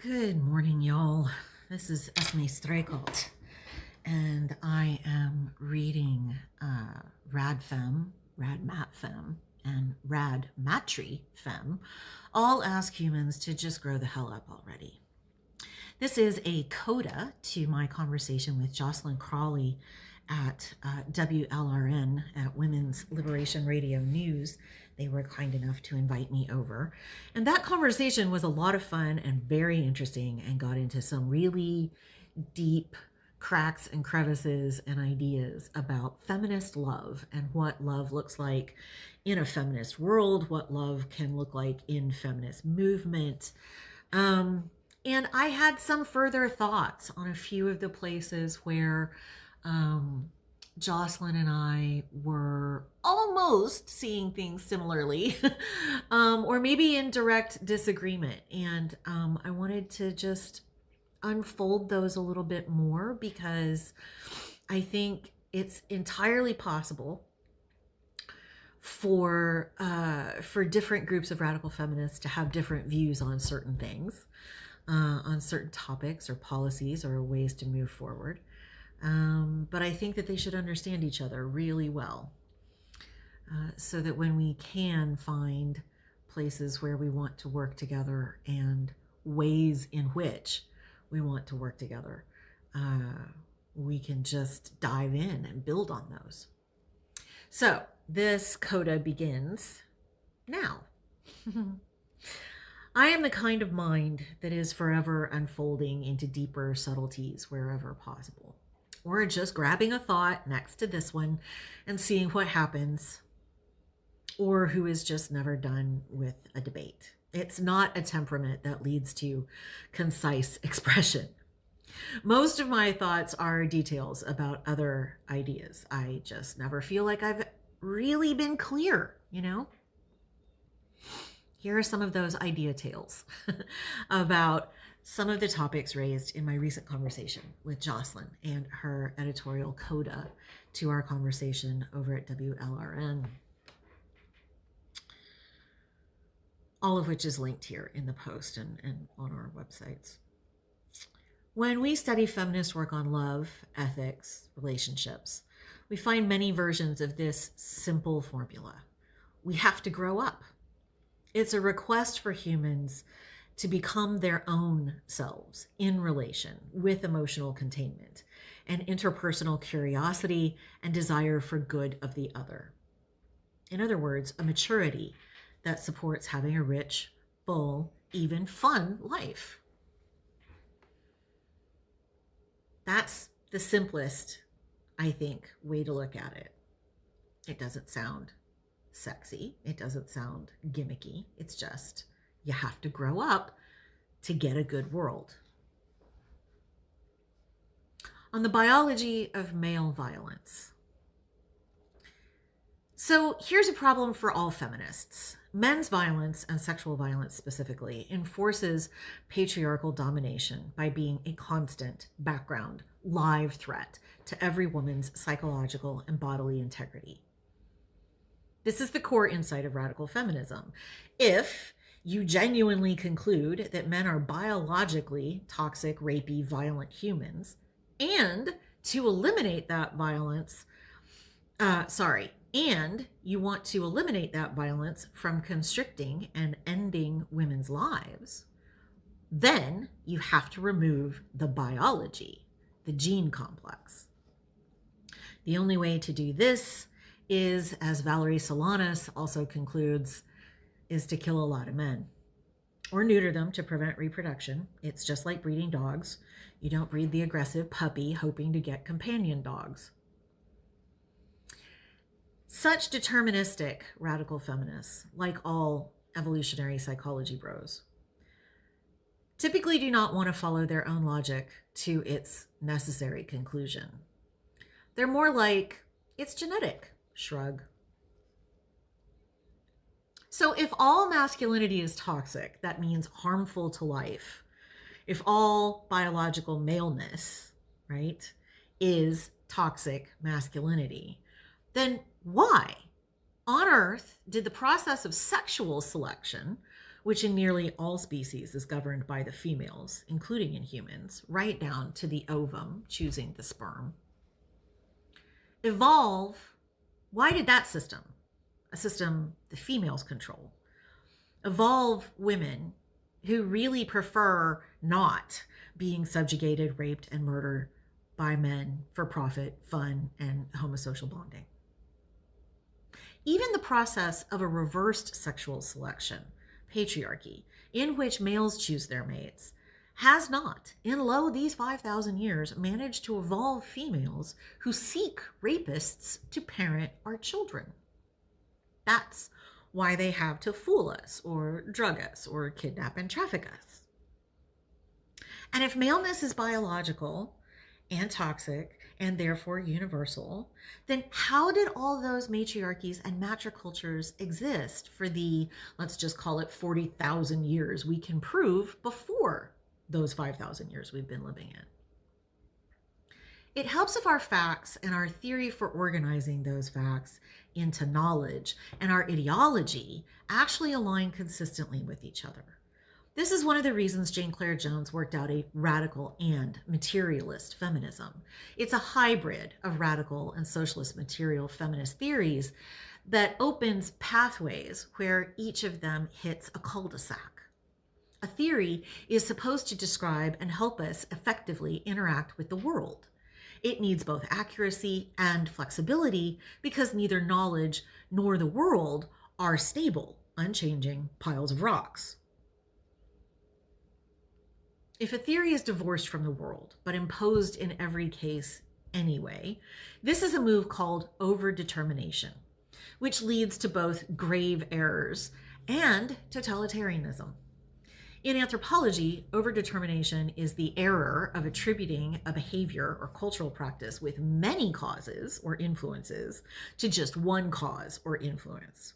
Good morning, y'all. This is Esmee Streachailt, and I am reading Rad Femme, Rad Mat Femme, and Rad Matri Femme, all ask humans to just grow the hell up already. This is a coda to my conversation with Jocelyn Crawley at WLRN at Women's Liberation Radio News. They were kind enough to invite me over. And that conversation was a lot of fun and very interesting and got into some really deep cracks and crevices and ideas about feminist love and what love looks like in a feminist world, what love can look like in feminist movement. And I had some further thoughts on a few of the places where Jocelyn and I were almost seeing things similarly, or maybe in direct disagreement. And I wanted to just unfold those a little bit more because I think it's entirely possible for different groups of radical feminists to have different views on certain things, on certain topics or policies or ways to move forward. But I think that they should understand each other really well, so that when we can find places where we want to work together and ways in which we want to work together, we can just dive in and build on those. So this coda begins now. I am the kind of mind that is forever unfolding into deeper subtleties wherever possible. Or just grabbing a thought next to this one and seeing what happens, or who is just never done with a debate. It's not a temperament that leads to concise expression. Most of my thoughts are details about other ideas. I just never feel like I've really been clear, Here are some of those idea tales about some of the topics raised in my recent conversation with Jocelyn and her editorial coda to our conversation over at WLRN. All of which is linked here in the post and on our websites. When we study feminist work on love, ethics, relationships, we find many versions of this simple formula. We have to grow up. It's a request for humans to become their own selves in relation with emotional containment and interpersonal curiosity and desire for good of the other. In other words, a maturity that supports having a rich, full, even fun life. That's the simplest, I think, way to look at it. It doesn't sound sexy. It doesn't sound gimmicky. It's just, you have to grow up to get a good world. On the biology of male violence. So here's a problem for all feminists. Men's violence, and sexual violence specifically, enforces patriarchal domination by being a constant background, live threat to every woman's psychological and bodily integrity. This is the core insight of radical feminism. If you genuinely conclude that men are biologically toxic, rapey, violent humans, and to eliminate that violence, and you want to eliminate that violence from constricting and ending women's lives, then you have to remove the biology, the gene complex. The only way to do this is, as Valerie Solanas also concludes, is to kill a lot of men or neuter them to prevent reproduction. It's just like breeding dogs. You don't breed the aggressive puppy hoping to get companion dogs. Such deterministic radical feminists, like all evolutionary psychology bros, typically do not want to follow their own logic to its necessary conclusion. They're more like, it's genetic, shrug. So if all masculinity is toxic, that means harmful to life. If all biological maleness, right, is toxic masculinity, then why on earth did the process of sexual selection which in nearly all species is governed by the females, including in humans, right down to the ovum choosing the sperm. Evolve, why did that system, a system the females control, evolve women who really prefer not being subjugated, raped, and murdered by men for profit, fun, and homosocial bonding? Even the process of a reversed sexual selection, patriarchy, in which males choose their mates, has not, in these 5,000 years, managed to evolve females who seek rapists to parent our children. That's why they have to fool us or drug us or kidnap and traffic us. And if maleness is biological and toxic and therefore universal, then how did all those matriarchies and matricultures exist for the, let's just call it 40,000 years we can prove before those 5,000 years we've been living in? It helps if our facts and our theory for organizing those facts into knowledge and our ideology actually align consistently with each other. This is one of the reasons Jane Clare Jones worked out a radical and materialist feminism. It's a hybrid of radical and socialist material feminist theories that opens pathways where each of them hits a cul-de-sac. A theory is supposed to describe and help us effectively interact with the world. It needs both accuracy and flexibility because neither knowledge nor the world are stable, unchanging piles of rocks. If a theory is divorced from the world, but imposed in every case anyway, this is a move called overdetermination, which leads to both grave errors and totalitarianism. In anthropology, overdetermination is the error of attributing a behavior or cultural practice with many causes or influences to just one cause or influence.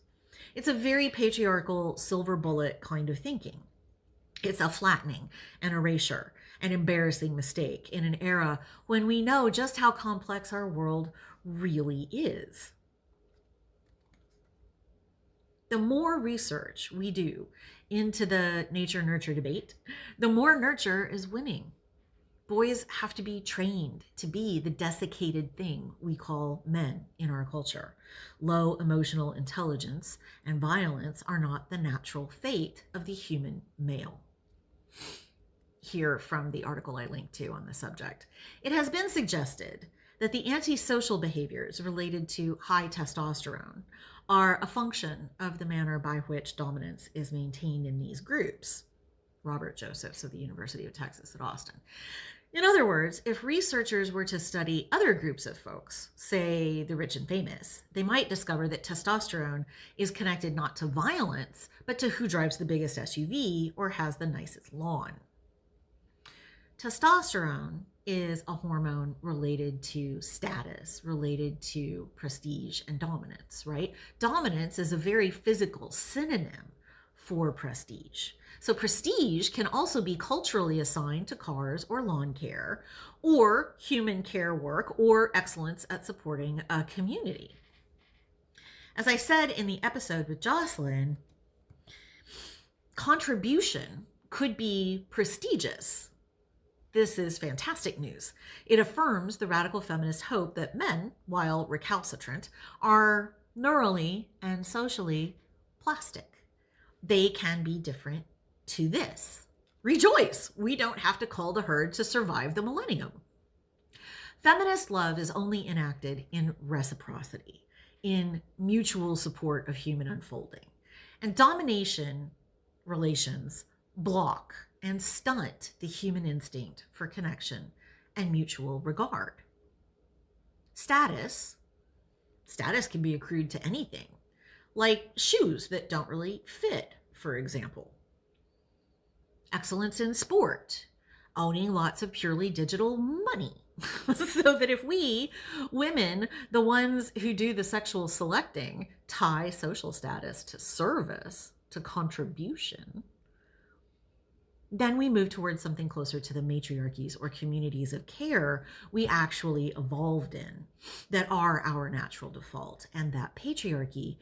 It's a very patriarchal silver bullet kind of thinking. It's a flattening, an erasure, an embarrassing mistake in an era when we know just how complex our world really is. The more research we do into the nature-nurture debate, the more nurture is winning. Boys have to be trained to be the desiccated thing we call men in our culture. Low emotional intelligence and violence are not the natural fate of the human male. Here from the article I linked to on the subject. It has been suggested that the antisocial behaviors related to high testosterone are a function of the manner by which dominance is maintained in these groups. Robert Josephs of the University of Texas at Austin. In other words, if researchers were to study other groups of folks, say the rich and famous, they might discover that testosterone is connected not to violence, but to who drives the biggest SUV or has the nicest lawn. Testosterone is a hormone related to status, related to prestige and dominance, right? Dominance is a very physical synonym for prestige. So prestige can also be culturally assigned to cars or lawn care or human care work or excellence at supporting a community. As I said in the episode with Jocelyn, contribution could be prestigious. This is fantastic news. It affirms the radical feminist hope that men, while recalcitrant, are neurally and socially plastic. They can be different to this. Rejoice! We don't have to cull the herd to survive the millennium. Feminist love is only enacted in reciprocity, in mutual support of human unfolding. And domination relations block and stunt the human instinct for connection and mutual regard. Status can be accrued to anything, like shoes that don't really fit, for example. Excellence in sport, owning lots of purely digital money. So that if we, women, the ones who do the sexual selecting, tie social status to service, to contribution, then we move towards something closer to the matriarchies or communities of care we actually evolved in, that are our natural default, and that patriarchy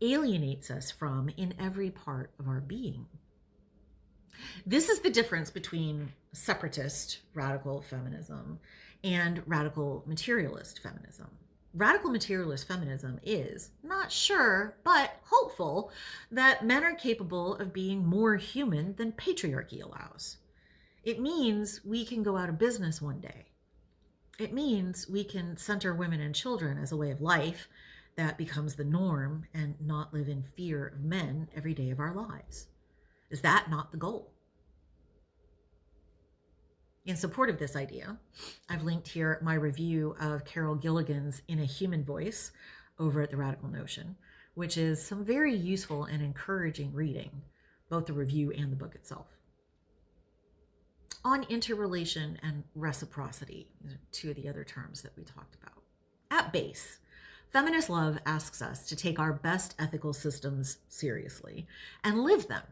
alienates us from in every part of our being. This is the difference between separatist radical feminism and radical materialist feminism. Radical materialist feminism is not sure, but hopeful that men are capable of being more human than patriarchy allows. It means we can go out of business one day. It means we can center women and children as a way of life that becomes the norm and not live in fear of men every day of our lives. Is that not the goal? In support of this idea, I've linked here my review of Carol Gilligan's In a Human Voice over at The Radical Notion, which is some very useful and encouraging reading, both the review and the book itself. On interrelation and reciprocity, these are two of the other terms that we talked about. At base, feminist love asks us to take our best ethical systems seriously and live them.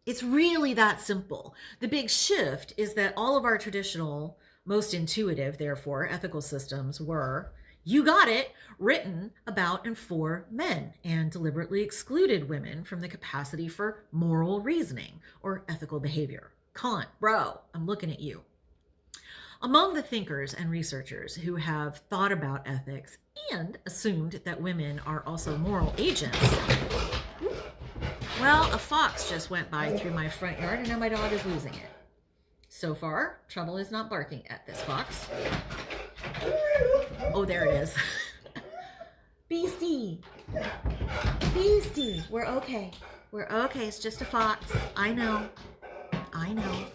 It's really that simple. The big shift is that all of our traditional, most intuitive, therefore, ethical systems were, you got it, written about and for men, and deliberately excluded women from the capacity for moral reasoning or ethical behavior. Kant, bro, I'm looking at you. Among the thinkers and researchers who have thought about ethics and assumed that women are also moral agents, well, a fox just went by through my front yard and now my dog is losing it. So far, trouble is not barking at this fox. Oh, there it is. Beastie. Beastie. We're okay. We're okay. It's just a fox. I know. I know.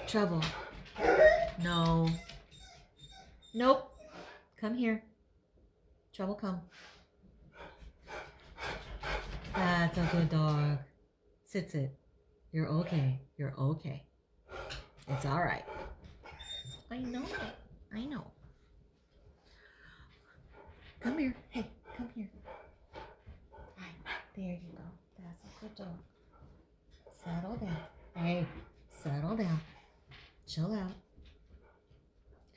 Trouble. No. Nope. Come here. Trouble, come. That's a good dog. Sit. You're okay. You're okay. It's all right. I know. Come here. Hey, come here. Hi. There you go. That's a good dog. Settle down. Hey, settle down. Chill out.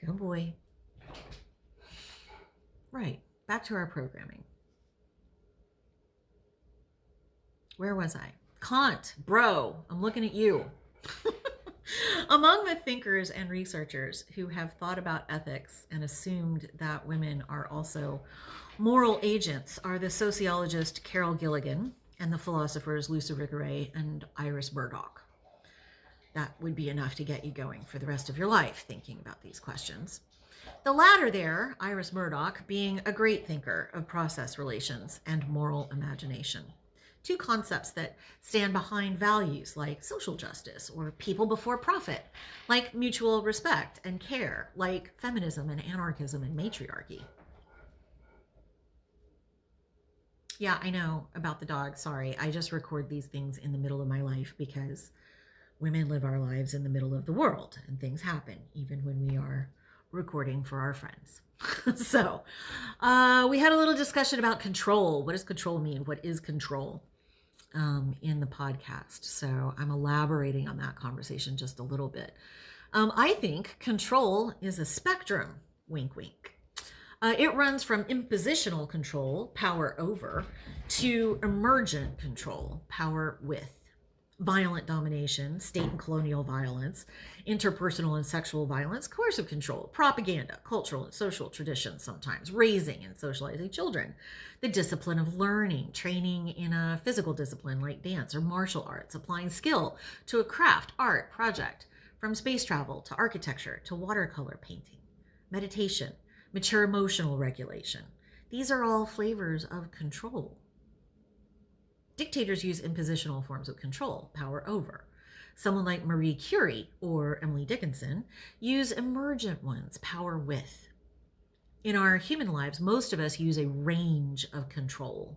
Good boy. Right. Back to our programming. Where was I? Kant, bro, I'm looking at you. Among the thinkers and researchers who have thought about ethics and assumed that women are also moral agents are the sociologist Carol Gilligan and the philosophers Lucy Irigaray and Iris Murdoch. That would be enough to get you going for the rest of your life thinking about these questions. The latter there, Iris Murdoch, being a great thinker of process relations and moral imagination. Two concepts that stand behind values like social justice or people before profit, like mutual respect and care, like feminism and anarchism and matriarchy. Yeah, I know about the dog. Sorry, I just record these things in the middle of my life because women live our lives in the middle of the world and things happen even when we are recording for our friends. So we had a little discussion about control. What does control mean? What is control? In the podcast. So I'm elaborating on that conversation just a little bit. I think control is a spectrum, wink, wink. It runs from impositional control, power over, to emergent control, power with. Violent domination, state and colonial violence, interpersonal and sexual violence, coercive control, propaganda, cultural and social traditions sometimes, raising and socializing children, the discipline of learning, training in a physical discipline like dance or martial arts, applying skill to a craft, art, project, from space travel to architecture to watercolor painting, meditation, mature emotional regulation. These are all flavors of control. Dictators use impositional forms of control, power over. Someone like Marie Curie or Emily Dickinson use emergent ones, power with. In our human lives, most of us use a range of control.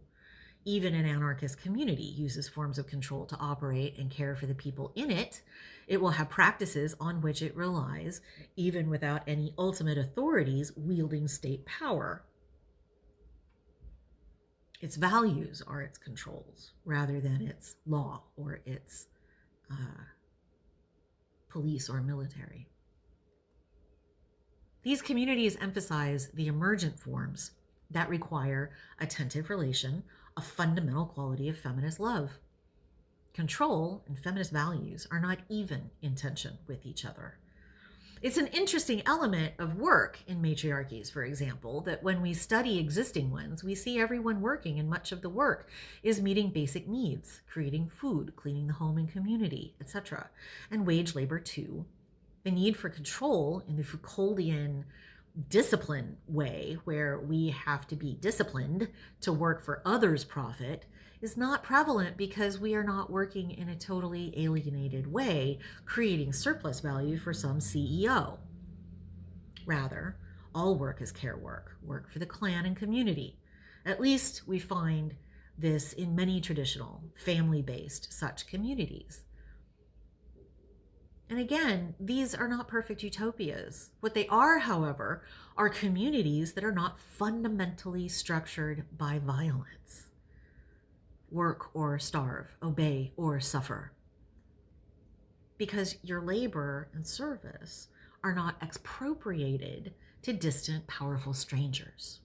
Even an anarchist community uses forms of control to operate and care for the people in it. It will have practices on which it relies, even without any ultimate authorities wielding state power. Its values are its controls rather than its law or its police or military. These communities emphasize the emergent forms that require attentive relation, a fundamental quality of feminist love. control and feminist values are not even in tension with each other. It's an interesting element of work in matriarchies, for example, that when we study existing ones, we see everyone working, and much of the work is meeting basic needs, creating food, cleaning the home and community, etc. And wage labor too. The need for control in the Foucauldian discipline way, where we have to be disciplined to work for others' profit, is not prevalent because we are not working in a totally alienated way, creating surplus value for some CEO. Rather, all work is care work, work for the clan and community. At least we find this in many traditional, family-based such communities. And again, these are not perfect utopias. What they are, however, are communities that are not fundamentally structured by violence. Work or starve, obey or suffer. Because your labor and service are not expropriated to distant, powerful strangers.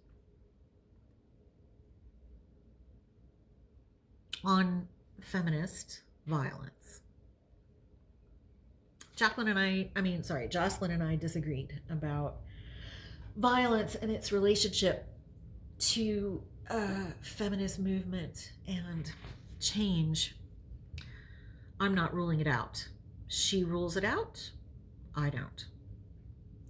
On feminist violence, Jocelyn and I disagreed about violence and its relationship to feminist movement and change. I'm not ruling it out. She rules it out. I don't.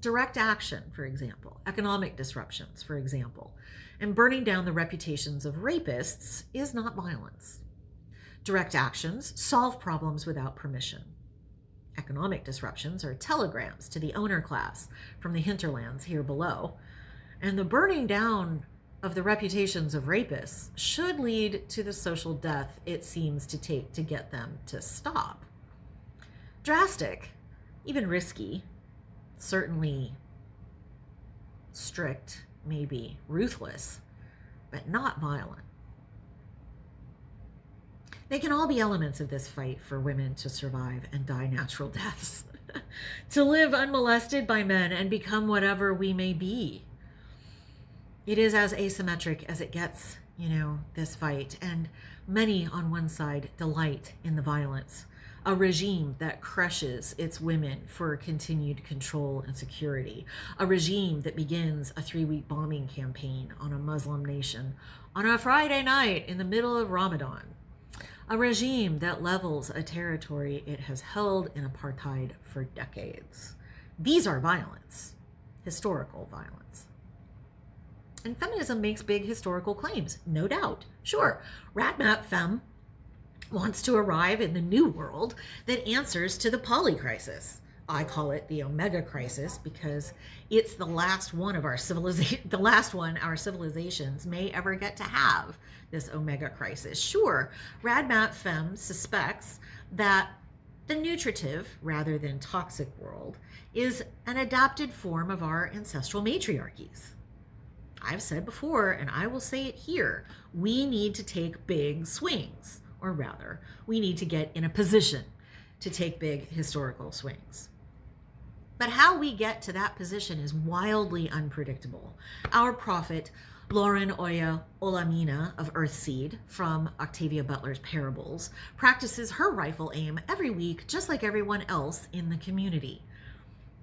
Direct action, for example, economic disruptions, for example, and burning down the reputations of rapists is not violence. Direct actions solve problems without permission. Economic disruptions are telegrams to the owner class from the hinterlands here below, and the burning down of the reputations of rapists should lead to the social death it seems to take to get them to stop. Drastic, even risky, certainly strict, maybe ruthless, but not violent. They can all be elements of this fight for women to survive and die natural deaths, to live unmolested by men and become whatever we may be. It is as asymmetric as it gets, this fight, and many on one side delight in the violence, a regime that crushes its women for continued control and security, a regime that begins a 3-week bombing campaign on a Muslim nation on a Friday night in the middle of Ramadan, a regime that levels a territory it has held in apartheid for decades. These are violence, historical violence. And feminism makes big historical claims, no doubt. Sure, Radmat Femme wants to arrive in the new world that answers to the poly crisis. I call it the Omega crisis because it's the last one of our our civilizations may ever get to have, this Omega crisis. Sure, Radmat Femme suspects that the nutritive rather than toxic world is an adapted form of our ancestral matriarchies. I've said before, and I will say it here, we need to take big swings, or rather, we need to get in a position to take big historical swings. But how we get to that position is wildly unpredictable. Our prophet, Lauren Oya Olamina of Earthseed, from Octavia Butler's Parables, practices her rifle aim every week, just like everyone else in the community.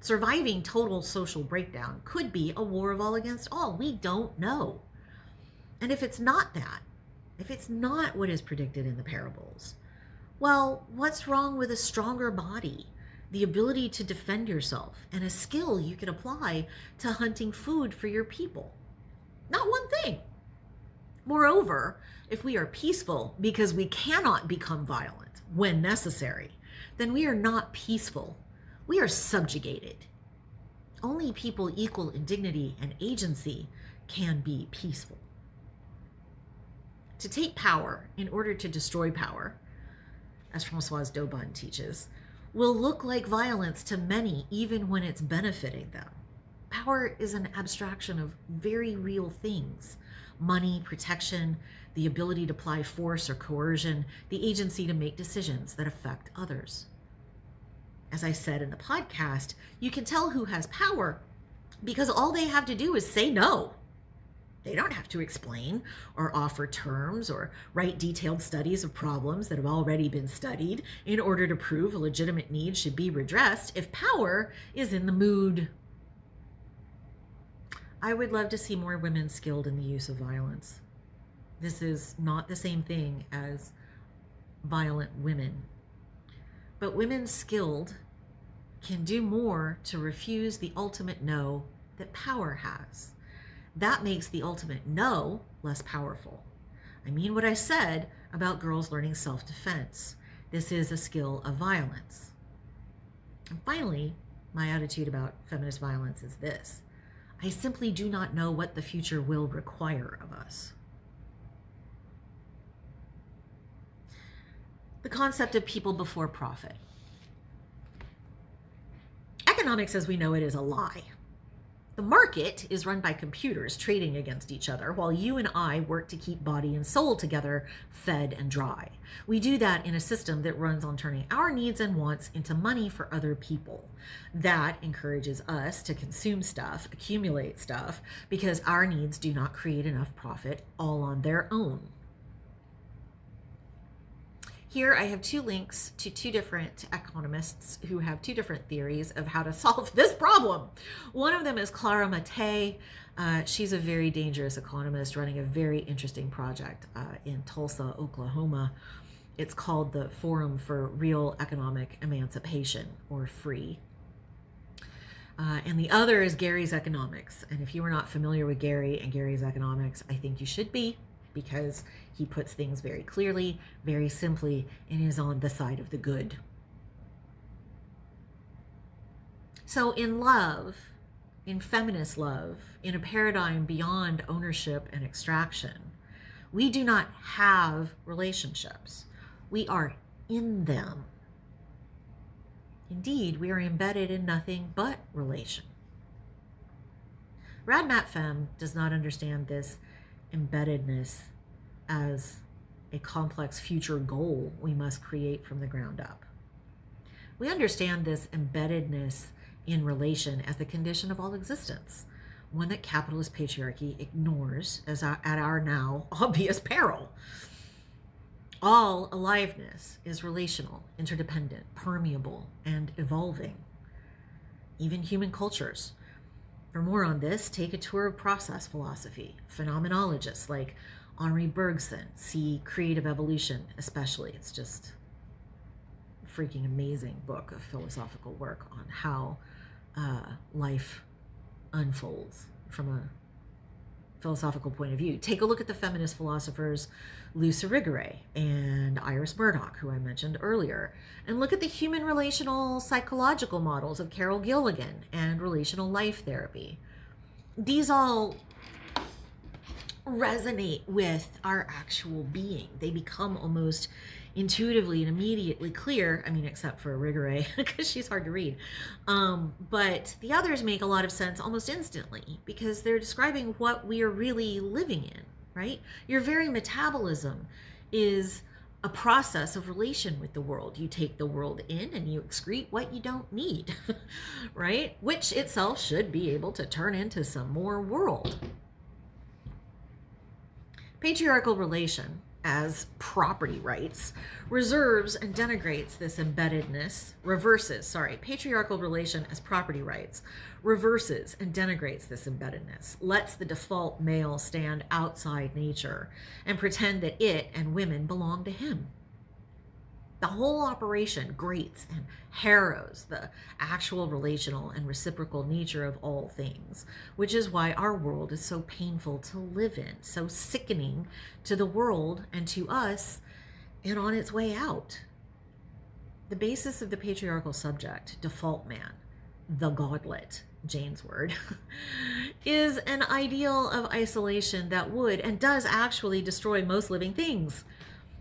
Surviving total social breakdown could be a war of all against all. We don't know. And if it's not that, if it's not what is predicted in the parables, well, what's wrong with a stronger body, the ability to defend yourself, and a skill you can apply to hunting food for your people? Not one thing. Moreover, if we are peaceful because we cannot become violent when necessary, then we are not peaceful. We are subjugated. Only people equal in dignity and agency can be peaceful. To take power in order to destroy power, as Françoise Daubonne teaches, will look like violence to many even when it's benefiting them. Power is an abstraction of very real things: money, protection, the ability to apply force or coercion, the agency to make decisions that affect others. As I said in the podcast, you can tell who has power because all they have to do is say no. They don't have to explain or offer terms or write detailed studies of problems that have already been studied in order to prove a legitimate need should be redressed if power is in the mood. I would love to see more women skilled in the use of violence. This is not the same thing as violent women. But women skilled can do more to refuse the ultimate no that power has. That makes the ultimate no less powerful. I mean what I said about girls learning self-defense. This is a skill of violence. And finally, my attitude about feminist violence is this. I simply do not know what the future will require of us. The concept of people before profit. Economics as we know it is a lie. The market is run by computers trading against each other while you and I work to keep body and soul together, fed and dry. We do that in a system that runs on turning our needs and wants into money for other people. That encourages us to consume stuff, accumulate stuff, because our needs do not create enough profit all on their own. Here I have two links to two different economists who have two different theories of how to solve this problem. One of them is Clara Mattei. She's a very dangerous economist running a very interesting project in Tulsa, Oklahoma. It's called the Forum for Real Economic Emancipation, or FREE. And the other is Gary's Economics. And if you are not familiar with Gary and Gary's Economics, I think you should be, because he puts things very clearly, very simply, and is on the side of the good. So in love, in feminist love, in a paradigm beyond ownership and extraction, we do not have relationships. We are in them. Indeed, we are embedded in nothing but relation. Rad Mat Fem does not understand this embeddedness as a complex future goal we must create from the ground up. We understand this embeddedness in relation as the condition of all existence, one that capitalist patriarchy ignores as at our now obvious peril. All aliveness is relational, interdependent, permeable, and evolving. Even human cultures. For more on this, take a tour of process philosophy. Phenomenologists like Henri Bergson see Creative Evolution especially. It's just a freaking amazing book of philosophical work on how life unfolds from a philosophical point of view. Take a look at the feminist philosophers Luce Irigaray and Iris Murdoch, who I mentioned earlier, and look at the human relational psychological models of Carol Gilligan and relational life therapy. These all resonate with our actual being. They become almost intuitively and immediately clear. I mean, except for Irigaray, because she's hard to read. But the others make a lot of sense almost instantly, because they're describing what we are really living in, right? Your very metabolism is a process of relation with the world. You take the world in and you excrete what you don't need, right? Which itself should be able to turn into some more world. Patriarchal relation as property rights reserves and denigrates this embeddedness, patriarchal relation as property rights reverses and denigrates this embeddedness, lets the default male stand outside nature and pretend that it and women belong to him. The whole operation grates and harrows the actual relational and reciprocal nature of all things, which is why our world is so painful to live in, so sickening to the world and to us, and on its way out. The basis of the patriarchal subject, default man, the godlet, Jane's word, is an ideal of isolation that would and does actually destroy most living things.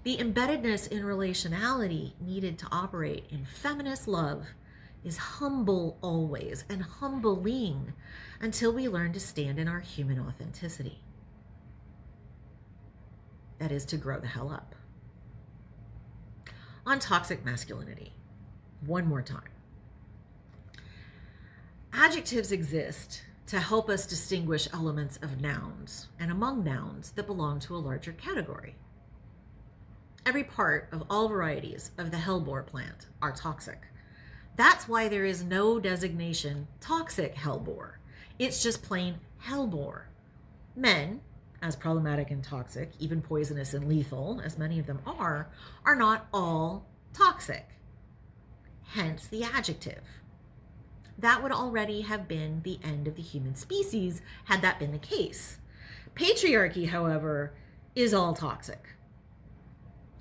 The embeddedness in relationality needed to operate in feminist love is humble always and humbling until we learn to stand in our human authenticity. That is to grow the hell up. On toxic masculinity, one more time. Adjectives exist to help us distinguish elements of nouns and among nouns that belong to a larger category. Every part of all varieties of the hellebore plant are toxic. That's why there is no designation toxic hellebore. It's just plain hellebore. Men, as problematic and toxic, even poisonous and lethal, as many of them are not all toxic. Hence the adjective. That would already have been the end of the human species had that been the case. Patriarchy, however, is all toxic.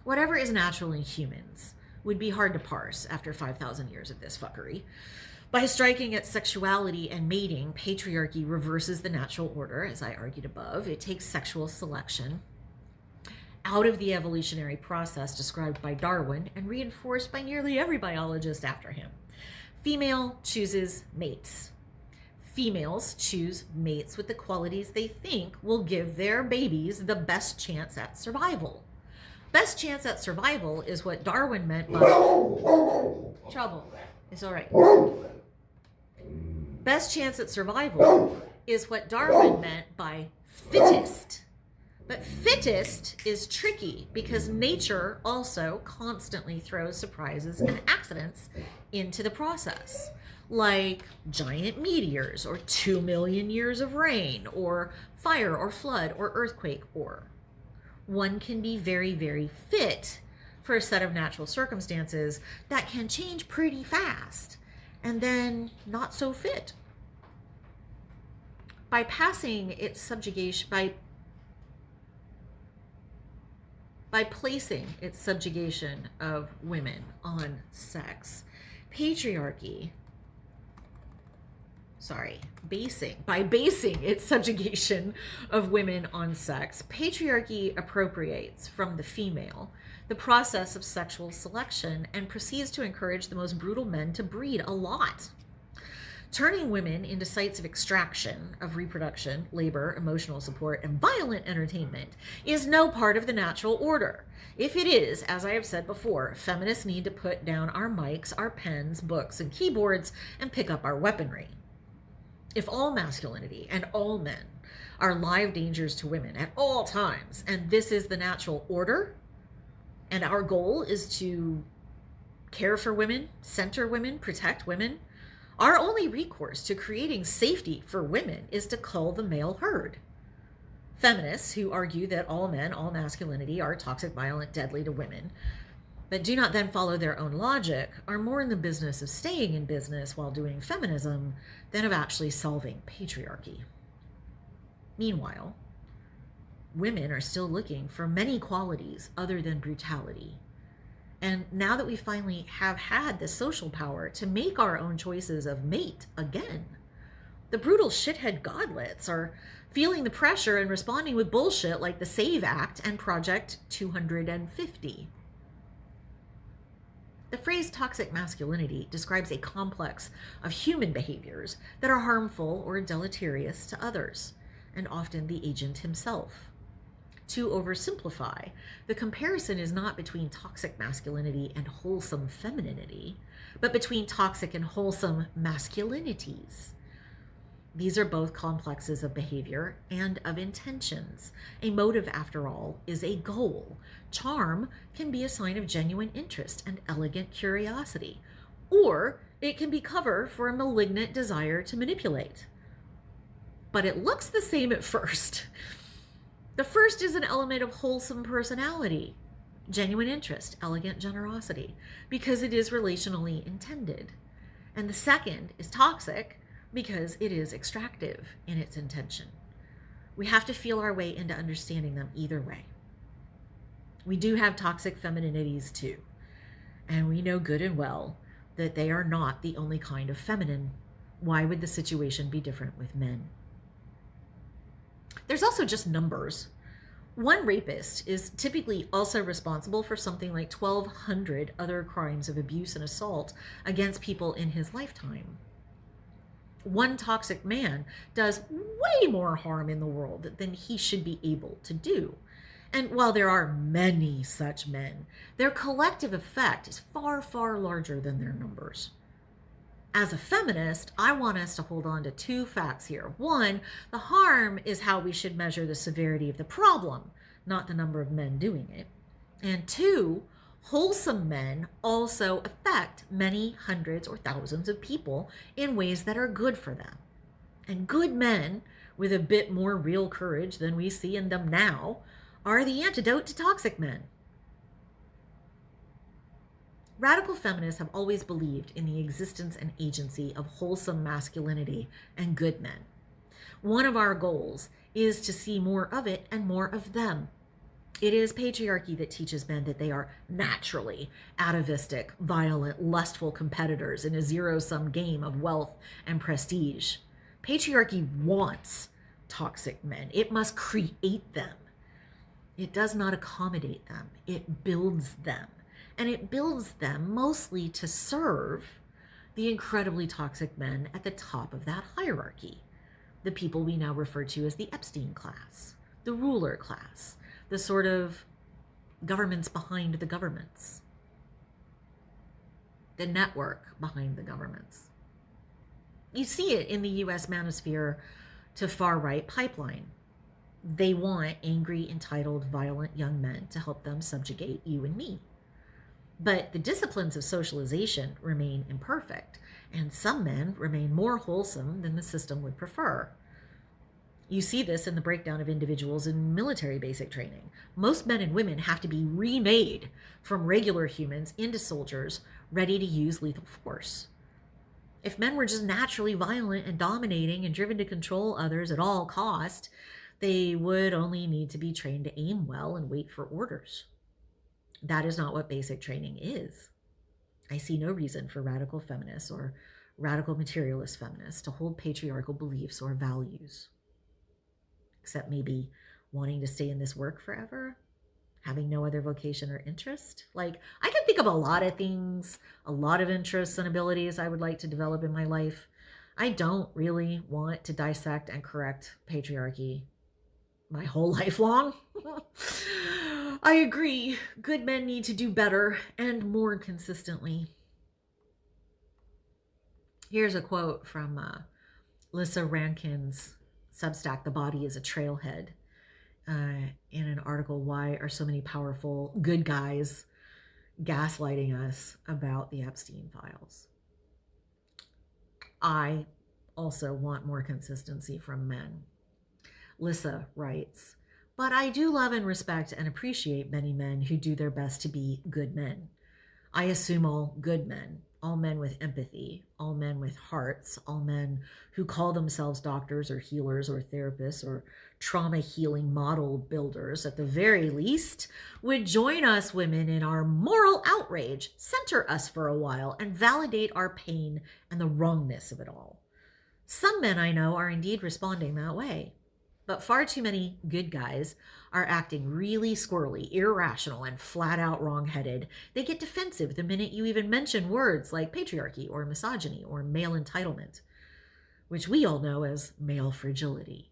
Whatever is natural in humans would be hard to parse after 5,000 years of this fuckery. By striking at sexuality and mating, patriarchy reverses the natural order, as I argued above. It takes sexual selection out of the evolutionary process described by Darwin and reinforced by nearly every biologist after him. Female chooses mates. Females choose mates with the qualities they think will give their babies the best chance at survival. Best chance at survival is what Darwin meant by trouble. It's all right. Best chance at survival is what Darwin meant by fittest. But fittest is tricky because nature also constantly throws surprises and accidents into the process, like giant meteors or 2 million years of rain or fire or flood or earthquake. Or one can be very, very fit for a set of natural circumstances that can change pretty fast, and then not so fit. By passing its subjugation, by placing its subjugation of women on sex, basing its subjugation of women on sex, patriarchy appropriates from the female the process of sexual selection and proceeds to encourage the most brutal men to breed a lot. Turning women into sites of extraction, of reproduction, labor, emotional support, and violent entertainment is no part of the natural order. If it is, as I have said before, feminists need to put down our mics, our pens, books, and keyboards and pick up our weaponry. If all masculinity and all men are live dangers to women at all times, and this is the natural order, and our goal is to care for women, center women, protect women, our only recourse to creating safety for women is to cull the male herd. Feminists who argue that all men, all masculinity are toxic, violent, deadly to women, but do not then follow their own logic, are more in the business of staying in business while doing feminism than of actually solving patriarchy. Meanwhile, women are still looking for many qualities other than brutality. And now that we finally have had the social power to make our own choices of mate again, the brutal shithead godlets are feeling the pressure and responding with bullshit like the SAVE Act and Project 250. The phrase toxic masculinity describes a complex of human behaviors that are harmful or deleterious to others, and often the agent himself. To oversimplify, the comparison is not between toxic masculinity and wholesome femininity, but between toxic and wholesome masculinities. These are both complexes of behavior and of intentions. A motive, after all, is a goal. Charm can be a sign of genuine interest and elegant curiosity, or it can be cover for a malignant desire to manipulate. But it looks the same at first. The first is an element of wholesome personality, genuine interest, elegant generosity, because it is relationally intended. And the second is toxic because it is extractive in its intention. We have to feel our way into understanding them either way. We do have toxic femininities too, and we know good and well that they are not the only kind of feminine. Why would the situation be different with men? There's also just numbers. One rapist is typically also responsible for something like 1,200 other crimes of abuse and assault against people in his lifetime. One toxic man does way more harm in the world than he should be able to do. And while there are many such men, their collective effect is far, far larger than their numbers. As a feminist, I want us to hold on to two facts here. One, the harm is how we should measure the severity of the problem, not the number of men doing it. And two, wholesome men also affect many hundreds or thousands of people in ways that are good for them. And good men, with a bit more real courage than we see in them now, are the antidote to toxic men. Radical feminists have always believed in the existence and agency of wholesome masculinity and good men. One of our goals is to see more of it and more of them. It is patriarchy that teaches men that they are naturally atavistic, violent, lustful competitors in a zero-sum game of wealth and prestige. Patriarchy wants toxic men. It must create them. It does not accommodate them. It builds them. And it builds them mostly to serve the incredibly toxic men at the top of that hierarchy. The people we now refer to as the Epstein class, the ruler class, the sort of governments behind the governments, the network behind the governments. You see it in the US manosphere to far-right pipeline. They want angry, entitled, violent young men to help them subjugate you and me. But the disciplines of socialization remain imperfect, and some men remain more wholesome than the system would prefer. You see this in the breakdown of individuals in military basic training. Most men and women have to be remade from regular humans into soldiers ready to use lethal force. If men were just naturally violent and dominating and driven to control others at all cost, they would only need to be trained to aim well and wait for orders. That is not what basic training is. I see no reason for radical feminists or radical materialist feminists to hold patriarchal beliefs or values. Except maybe wanting to stay in this work forever, having no other vocation or interest. Like, I can think of a lot of things, a lot of interests and abilities I would like to develop in my life. I don't really want to dissect and correct patriarchy my whole life long. I agree. Good men need to do better and more consistently. Here's a quote from Lissa Rankin's Substack, The Body is a Trailhead, in an article, Why Are So Many Powerful Good Guys Gaslighting Us About the Epstein Files? I also want more consistency from men. Lissa writes, but I do love and respect and appreciate many men who do their best to be good men. I assume all good men, all men with empathy, all men with hearts, all men who call themselves doctors or healers or therapists or trauma healing model builders, at the very least, would join us women in our moral outrage, center us for a while, and validate our pain and the wrongness of it all. Some men I know are indeed responding that way. But far too many good guys are acting really squirrely, irrational, and flat out wrong-headed. They get defensive the minute you even mention words like patriarchy or misogyny or male entitlement, which we all know as male fragility.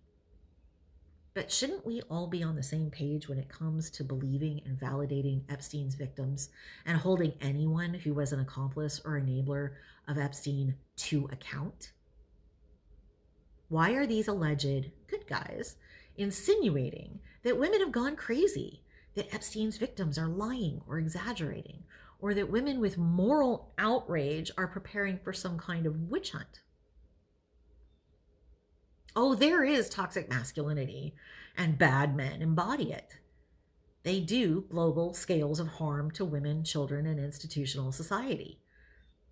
But shouldn't we all be on the same page when it comes to believing and validating Epstein's victims and holding anyone who was an accomplice or enabler of Epstein to account? Why are these alleged good guys insinuating that women have gone crazy, that Epstein's victims are lying or exaggerating, or that women with moral outrage are preparing for some kind of witch hunt? Oh, there is toxic masculinity, and bad men embody it. They do global scales of harm to women, children, and institutional society.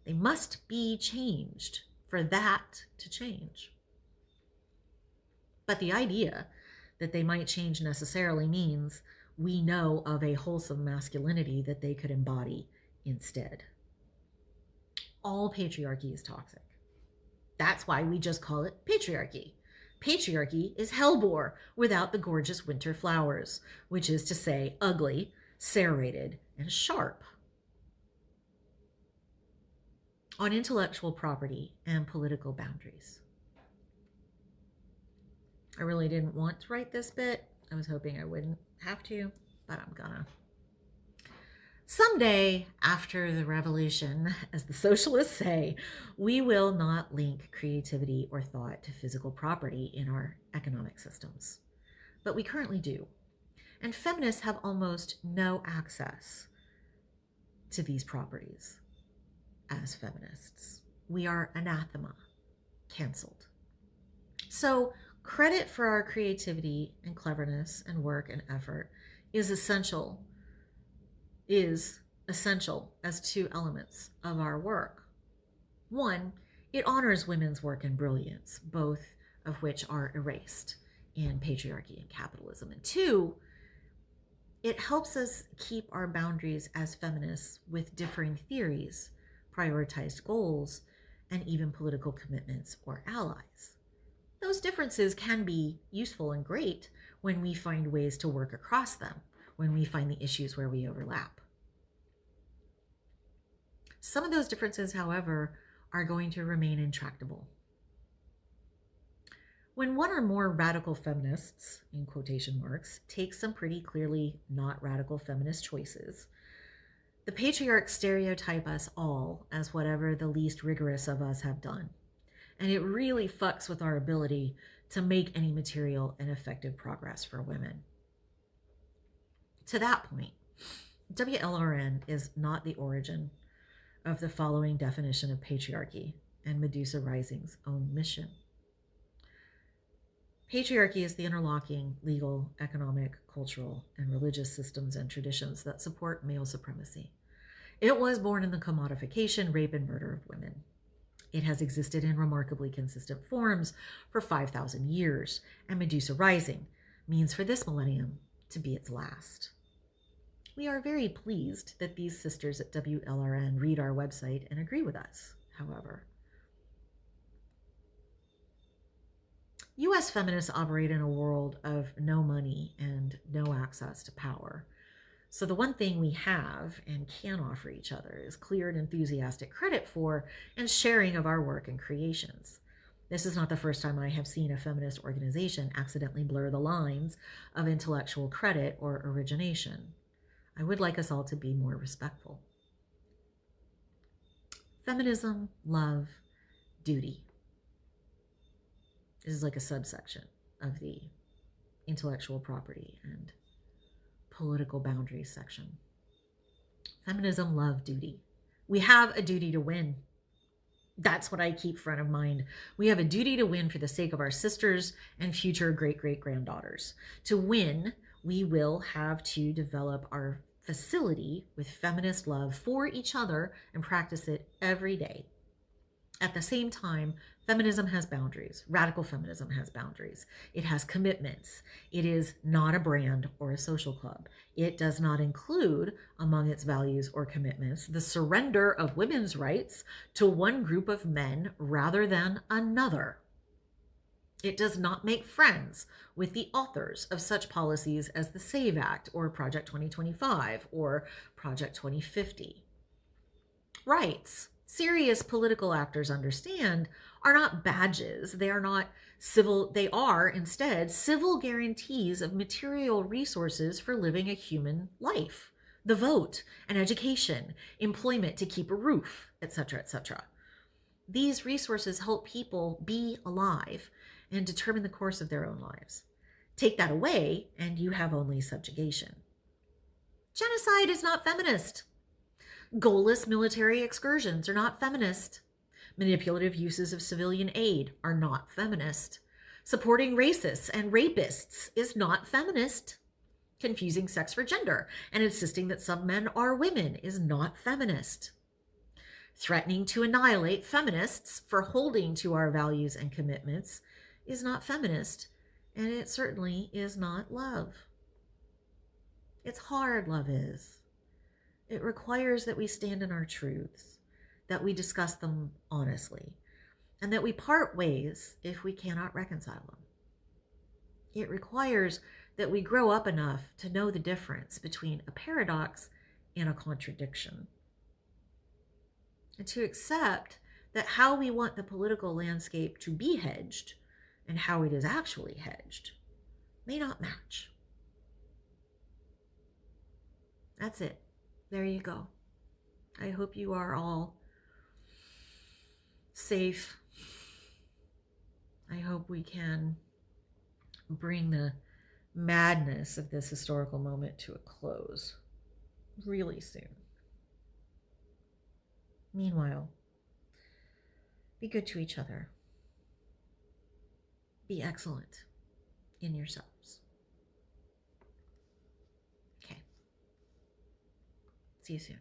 They must be changed for that to change. But the idea that they might change necessarily means we know of a wholesome masculinity that they could embody instead. All patriarchy is toxic. That's why we just call it patriarchy. Patriarchy is hellebore without the gorgeous winter flowers, which is to say ugly, serrated, and sharp. On intellectual property and political boundaries. I really didn't want to write this bit. I was hoping I wouldn't have to, but I'm gonna. Someday, after the revolution, as the socialists say, we will not link creativity or thought to physical property in our economic systems. But we currently do. And feminists have almost no access to these properties as feminists. We are anathema, canceled. So, credit for our creativity and cleverness and work and effort is essential as two elements of our work. One, it honors women's work and brilliance, both of which are erased in patriarchy and capitalism. And two, it helps us keep our boundaries as feminists with differing theories, prioritized goals, and even political commitments or allies. Those differences can be useful and great when we find ways to work across them, when we find the issues where we overlap. Some of those differences, however, are going to remain intractable. When one or more radical feminists, in quotation marks, take some pretty clearly not radical feminist choices, the patriarchs stereotype us all as whatever the least rigorous of us have done. And it really fucks with our ability to make any material and effective progress for women. To that point, WLRN is not the origin of the following definition of patriarchy and Medusa Rising's own mission. Patriarchy is the interlocking legal, economic, cultural, and religious systems and traditions that support male supremacy. It was born in the commodification, rape, and murder of women. It has existed in remarkably consistent forms for 5,000 years, and Medusa Rising means for this millennium to be its last. We are very pleased that these sisters at WLRN read our website and agree with us, however. U.S. feminists operate in a world of no money and no access to power. So the one thing we have and can offer each other is clear and enthusiastic credit for and sharing of our work and creations. This is not the first time I have seen a feminist organization accidentally blur the lines of intellectual credit or origination. I would like us all to be more respectful. Feminism, love, duty. This is like a subsection of the intellectual property and political boundaries section. Feminism, love, duty. We have a duty to win. That's what I keep front of mind. We have a duty to win for the sake of our sisters and future great-great-granddaughters. To win, we will have to develop our facility with feminist love for each other and practice it every day. At the same time, feminism has boundaries. Radical feminism has boundaries. It has commitments. It is not a brand or a social club. It does not include, among its values or commitments, the surrender of women's rights to one group of men rather than another. It does not make friends with the authors of such policies as the SAVE Act or Project 2025 or Project 2050. Rights, serious political actors understand, are not badges. They are not civil. They are instead civil guarantees of material resources for living a human life. The vote, an education, employment to keep a roof, etc., etc. These resources help people be alive and determine the course of their own lives. Take that away and you have only subjugation. Genocide is not feminist. Goalless military excursions are not feminist. Manipulative uses of civilian aid are not feminist. Supporting racists and rapists is not feminist. Confusing sex for gender and insisting that some men are women is not feminist. Threatening to annihilate feminists for holding to our values and commitments is not feminist, and it certainly is not love. It's hard, love is. It requires that we stand in our truths, that we discuss them honestly, and that we part ways if we cannot reconcile them. It requires that we grow up enough to know the difference between a paradox and a contradiction, and to accept that how we want the political landscape to be hedged and how it is actually hedged may not match. That's it. there you go. I hope you are all safe. I hope we can bring the madness of this historical moment to a close really soon. Meanwhile, be good to each other. Be excellent in yourselves. Okay. See you soon.